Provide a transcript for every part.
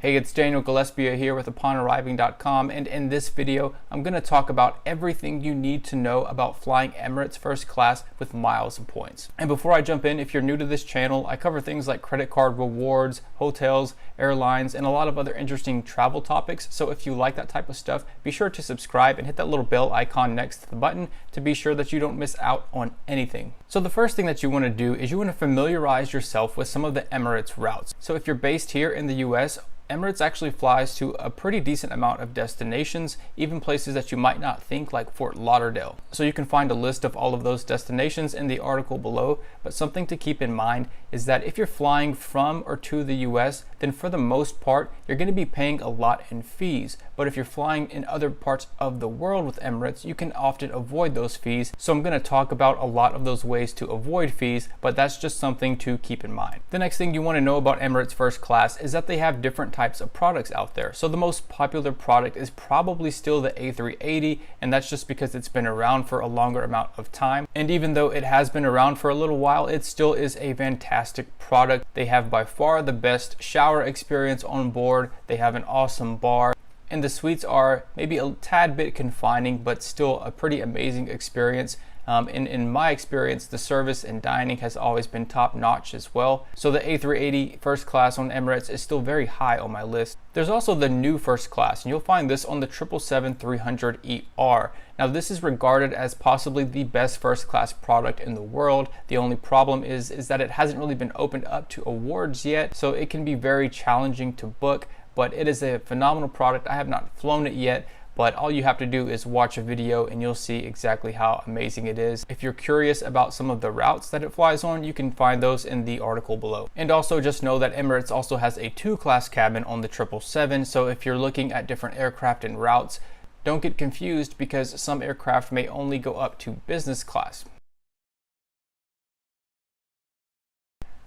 Hey, it's Daniel Gillespie here with UponArriving.com, and in this video I'm going to talk about everything you need to know about flying Emirates first class with miles and points. And before I jump in, if you're new to this channel, I cover things like credit card rewards, hotels, airlines, and a lot of other interesting travel topics. So if you like that type of stuff, be sure to subscribe and hit that little bell icon next to the button to be sure that you don't miss out on anything. So the first thing that you want to do is you want to familiarize yourself with some of the Emirates routes. So if you're based here in the US, Emirates actually flies to a pretty decent amount of destinations, even places that you might not think, like Fort Lauderdale. So you can find a list of all of those destinations in the article below, but something to keep in mind is that if you're flying from or to the US, then for the most part, you're going to be paying a lot in fees. But if you're flying in other parts of the world with Emirates, you can often avoid those fees. So I'm going to talk about a lot of those ways to avoid fees, but that's just something to keep in mind. The next thing you want to know about Emirates first class is that they have different types of products out there. So the most popular product is probably still the A380, and that's just because it's been around for a longer amount of time. And even though it has been around for a little while, it still is a fantastic product. They have by far the best shower experience on board. They have an awesome bar. And the suites are maybe a tad bit confining, but still a pretty amazing experience. In my experience, the service and dining has always been top notch as well. So the A380 first class on Emirates is still very high on my list. There's also the new first class, and you'll find this on the 777-300ER. Now this is regarded as possibly the best first class product in the world. The only problem is that it hasn't really been opened up to awards yet, so it can be very challenging to book, but it is a phenomenal product. I have not flown it yet, but all you have to do is watch a video and you'll see exactly how amazing it is. If you're curious about some of the routes that it flies on, you can find those in the article below. And also just know that Emirates also has a 2-class cabin on the 777, so if you're looking at different aircraft and routes, don't get confused because some aircraft may only go up to business class.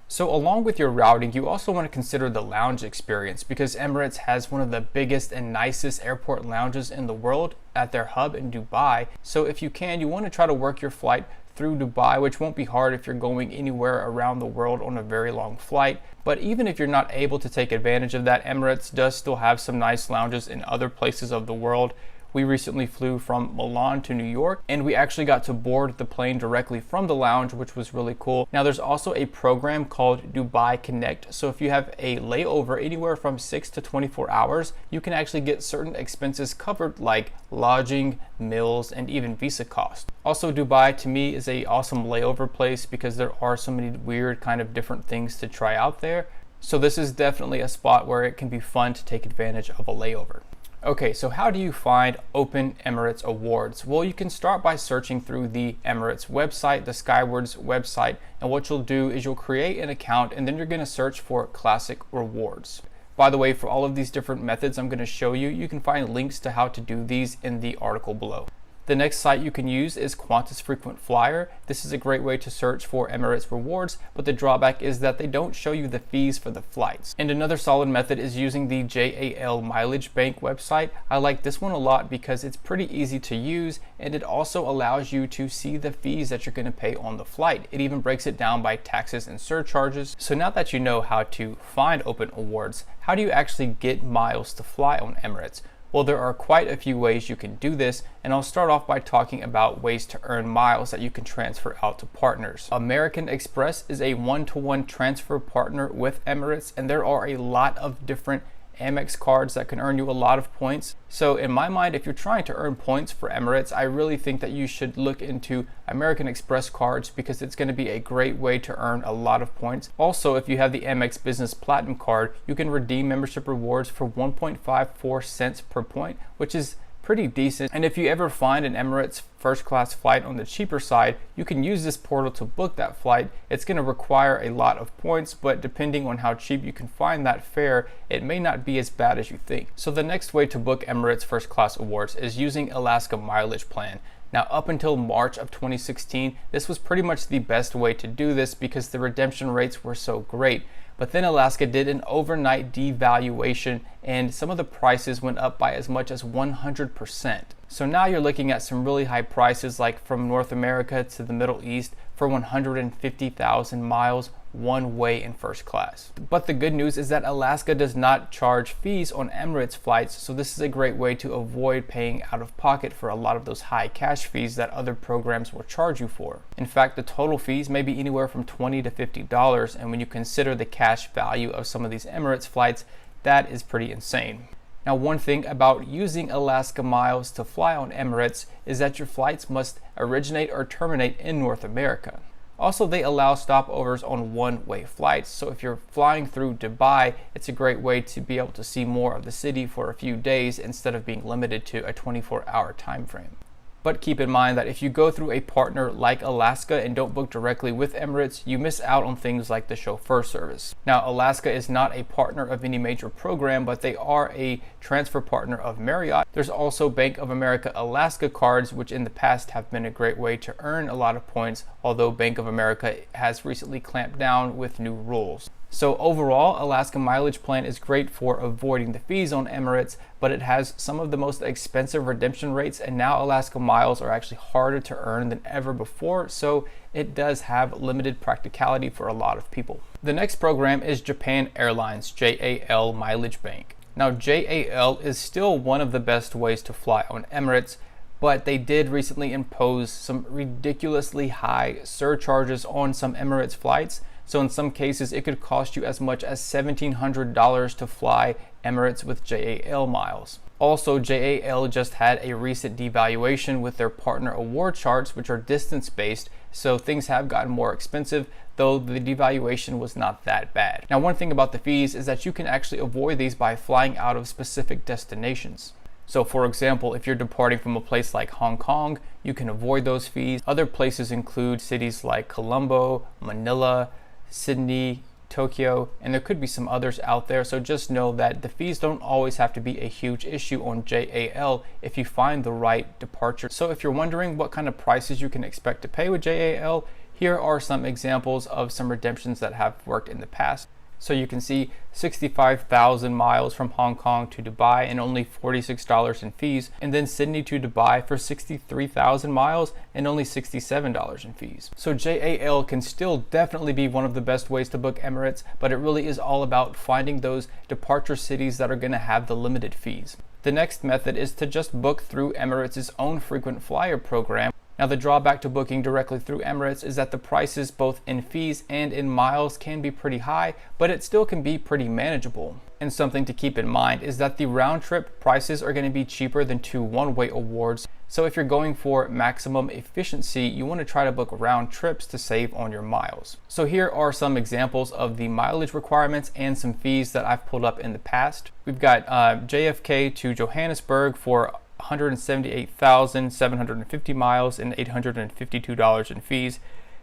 So along with your routing, you also want to consider the lounge experience because Emirates has one of the biggest and nicest airport lounges in the world at their hub in Dubai. So if you can, you want to try to work your flight through Dubai, which won't be hard if you're going anywhere around the world on a very long flight. But even if you're not able to take advantage of that, Emirates does still have some nice lounges in other places of the world. We recently flew from Milan to New York, and we actually got to board the plane directly from the lounge, which was really cool. Now there's also a program called Dubai Connect. So if you have a layover anywhere from 6 to 24 hours, you can actually get certain expenses covered like lodging, meals, and even visa cost. Also, Dubai to me is an awesome layover place because there are so many weird kind of different things to try out there. So this is definitely a spot where it can be fun to take advantage of a layover. Okay, so how do you find open Emirates awards? Well, you can start by searching through the Emirates website, the Skywards website, and what you'll do is you'll create an account and then you're going to search for classic rewards. By the way, for all of these different methods I'm going to show you, you can find links to how to do these in the article below. The next site you can use is Qantas Frequent Flyer. This is a great way to search for Emirates rewards, but the drawback is that they don't show you the fees for the flights. And another solid method is using the JAL Mileage Bank website. I like this one a lot because it's pretty easy to use, and it also allows you to see the fees that you're going to pay on the flight. It even breaks it down by taxes and surcharges. So now that you know how to find open awards, how do you actually get miles to fly on Emirates? Well, there are quite a few ways you can do this, and I'll start off by talking about ways to earn miles that you can transfer out to partners. American Express is a one-to-one transfer partner with Emirates, and there are a lot of different Amex cards that can earn you a lot of points. So in my mind, if you're trying to earn points for Emirates, I really think that you should look into American Express cards because it's going to be a great way to earn a lot of points. Also, if you have the Amex Business Platinum card, you can redeem membership rewards for 1.54 cents per point, which is pretty decent. And if you ever find an Emirates first class flight on the cheaper side, you can use this portal to book that flight. It's going to require a lot of points, but depending on how cheap you can find that fare, it may not be as bad as you think. So the next way to book Emirates first class awards is using Alaska Mileage Plan. Now, up until March of 2016, this was pretty much the best way to do this because the redemption rates were so great. But then Alaska did an overnight devaluation and some of the prices went up by as much as 100%. So now you're looking at some really high prices, like from North America to the Middle East for 150,000 miles one way in first class. But the good news is that Alaska does not charge fees on Emirates flights, so this is a great way to avoid paying out of pocket for a lot of those high cash fees that other programs will charge you for. In fact, the total fees may be anywhere from $20 to $50, and when you consider the cash value of some of these Emirates flights, that is pretty insane. Now, one thing about using Alaska miles to fly on Emirates is that your flights must originate or terminate in North America. Also, they allow stopovers on one-way flights, so if you're flying through Dubai, it's a great way to be able to see more of the city for a few days instead of being limited to a 24-hour time frame. But keep in mind that if you go through a partner like Alaska and don't book directly with Emirates, you miss out on things like the chauffeur service. Now, Alaska is not a partner of any major program, but they are a transfer partner of Marriott. There's also Bank of America Alaska cards, which in the past have been a great way to earn a lot of points, although Bank of America has recently clamped down with new rules. So overall, Alaska Mileage Plan is great for avoiding the fees on Emirates, but it has some of the most expensive redemption rates, and now Alaska miles are actually harder to earn than ever before, so it does have limited practicality for a lot of people. The next program is Japan Airlines JAL Mileage Bank. Now, JAL is still one of the best ways to fly on Emirates, but they did recently impose some ridiculously high surcharges on some Emirates flights. So in some cases, it could cost you as much as $1,700 to fly Emirates with JAL miles. Also, JAL just had a recent devaluation with their partner award charts, which are distance-based, so things have gotten more expensive, though the devaluation was not that bad. Now, one thing about the fees is that you can actually avoid these by flying out of specific destinations. So for example, if you're departing from a place like Hong Kong, you can avoid those fees. Other places include cities like Colombo, Manila, Sydney, Tokyo, and there could be some others out there, so just know that the fees don't always have to be a huge issue on JAL if you find the right departure. So if you're wondering what kind of prices you can expect to pay with JAL, here are some examples of some redemptions that have worked in the past. So you can see 65,000 miles from Hong Kong to Dubai and only $46 in fees, and then Sydney to Dubai for 63,000 miles and only $67 in fees. So JAL can still definitely be one of the best ways to book Emirates, but it really is all about finding those departure cities that are going to have the limited fees. The next method is to just book through Emirates' own frequent flyer program. Now, the drawback to booking directly through Emirates is that the prices both in fees and in miles can be pretty high, but it still can be pretty manageable. And something to keep in mind is that the round trip prices are going to be cheaper than two one-way awards. So if you're going for maximum efficiency, you want to try to book round trips to save on your miles. So here are some examples of the mileage requirements and some fees that I've pulled up in the past. We've got JFK to Johannesburg for 178,750 miles and $852 in fees.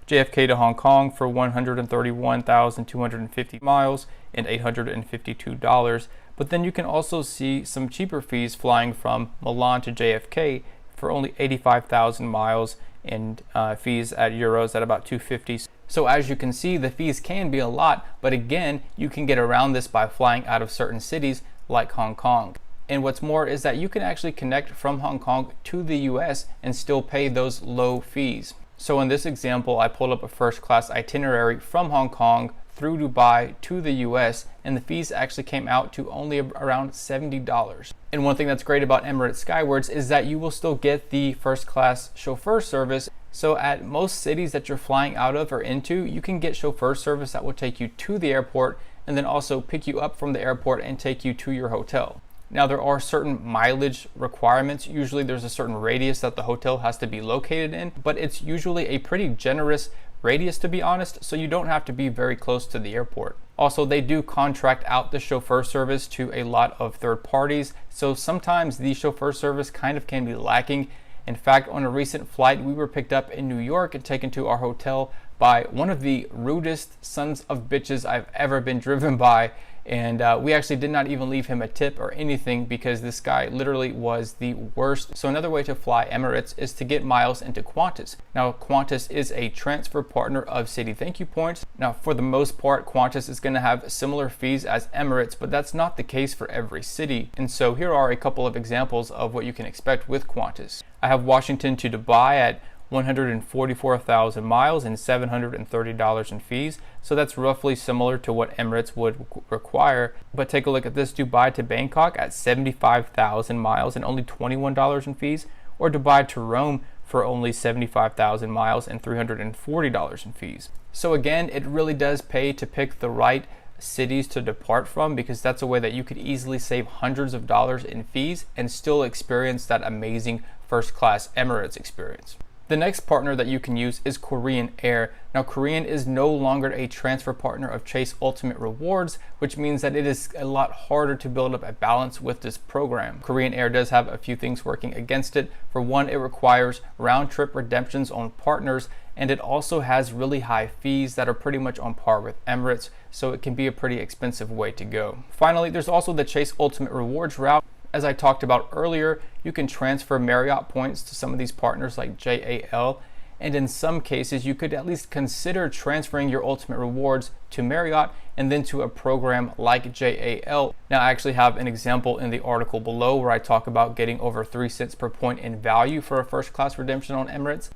JFK to Hong Kong for 131,250 miles and $852. But then you can also see some cheaper fees flying from Milan to JFK for only 85,000 miles and fees at euros at about 250. So as you can see, the fees can be a lot, but again, you can get around this by flying out of certain cities like Hong Kong. And what's more is that you can actually connect from Hong Kong to the US and still pay those low fees. So in this example, I pulled up a first class itinerary from Hong Kong through Dubai to the US, and the fees actually came out to only around $70. And one thing that's great about Emirates Skywards is that you will still get the first class chauffeur service. So at most cities that you're flying out of or into, you can get chauffeur service that will take you to the airport and then also pick you up from the airport and take you to your hotel. Now, there are certain mileage requirements. Usually there's a certain radius that the hotel has to be located in, but it's usually a pretty generous radius, to be honest, so you don't have to be very close to the airport. Also, they do contract out the chauffeur service to a lot of third parties, so sometimes the chauffeur service kind of can be lacking. In fact, on a recent flight, we were picked up in New York and taken to our hotel by one of the rudest sons of bitches I've ever been driven by. And we actually did not even leave him a tip or anything because this guy literally was the worst. So another way to fly Emirates is to get miles into Qantas. Now, Qantas is a transfer partner of Citi Thank You Points. Now, for the most part, Qantas is going to have similar fees as Emirates, but that's not the case for every city. And so here are a couple of examples of what you can expect with Qantas. I have Washington to Dubai at 144,000 miles and $730 in fees. So that's roughly similar to what Emirates would require. But take a look at this: Dubai to Bangkok at 75,000 miles and only $21 in fees, or Dubai to Rome for only 75,000 miles and $340 in fees. So again, it really does pay to pick the right cities to depart from, because that's a way that you could easily save hundreds of dollars in fees and still experience that amazing first class Emirates experience. The next partner that you can use is Korean Air. Now, Korean is no longer a transfer partner of Chase Ultimate Rewards, which means that it is a lot harder to build up a balance with this program. Korean Air does have a few things working against it. For one, it requires round-trip redemptions on partners, and it also has really high fees that are pretty much on par with Emirates, so it can be a pretty expensive way to go. Finally, there's also the Chase Ultimate Rewards route. As I talked about earlier, you can transfer Marriott points to some of these partners like JAL, and in some cases you could at least consider transferring your Ultimate Rewards to Marriott and then to a program like JAL. Now, I actually have an example in the article below where I talk about getting over 3 cents per point in value for a first class redemption on Emirates.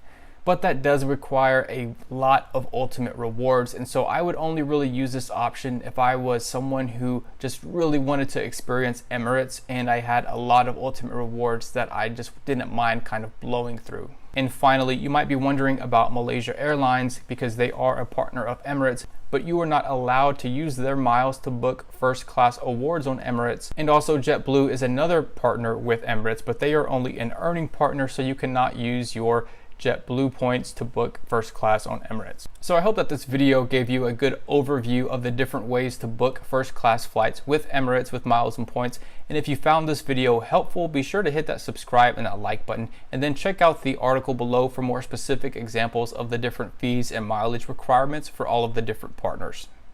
But that does require a lot of Ultimate Rewards, and so I would only really use this option if I was someone who just really wanted to experience Emirates and I had a lot of Ultimate Rewards that I just didn't mind kind of blowing through. And finally, you might be wondering about Malaysia Airlines, because they are a partner of Emirates, but you are not allowed to use their miles to book first class awards on Emirates. And also, JetBlue is another partner with Emirates, but they are only an earning partner, so you cannot use your JetBlue points to book first class on Emirates. So I hope that this video gave you a good overview of the different ways to book first class flights with Emirates with miles and points. And if you found this video helpful, be sure to hit that subscribe and that like button, and then check out the article below for more specific examples of the different fees and mileage requirements for all of the different partners.